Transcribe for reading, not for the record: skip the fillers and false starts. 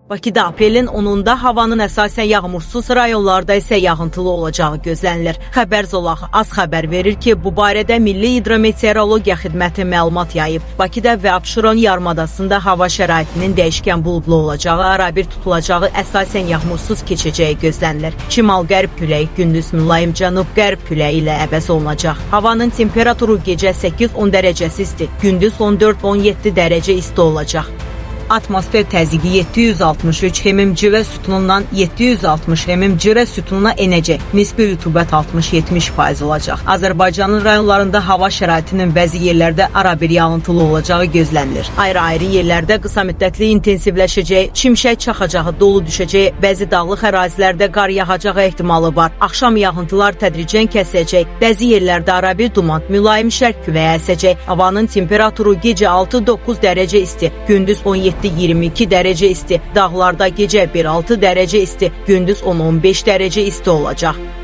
Bakıda aprelin 10-da havanın əsasən yağmursuz, rayonlarda isə yağıntılı olacağı gözlənilir. Xəbər Zolaq az xəbər verir ki, bu barədə Milli Hidrometeorologiya Xidməti məlumat yayıb. Bakıda və Abşeron yarımadasında hava şəraitinin dəyişkən buludlu olacağı, arabir tutulacağı, əsasən yağmursuz keçəcəyi gözlənilir. Şimal-qərb küləyi gündüz mülayim cənub-qərb küləyi ilə əvəz olunacaq. Havanın temperaturu gecə 8-10 dərəcəsi isti, gündüz 14-17 dərəcə isti olacaq. Atmosfer təzyiqi 763 mm civə sütunundan 760 mm civə sütununa enəcək. Nisbi rütubət 60-70% olacaq. Azərbaycanın rayonlarında hava şəraitinin bəzi yerlərdə arabir yağıntılı olacağı gözlənilir. Ayrı-ayrı yerlərdə qısa müddətli intensivləşəcəyi, çimşək çaxacağı, dolu düşəcəyi, bəzi dağlıq ərazilərdə qar yağacağı ehtimalı var. Axşam yağıntılar tədricən kəsiləcək. Bəzi yerlərdə arabir duman, mülayim şərq küləyi əsəcək. Havanın temperaturu gecə 6-9 dərəcə isti, gündüz 17-22 dərəcə isti, dağlarda gecə 1-6 dərəcə isti, gündüz 10-15 dərəcə isti olacaq.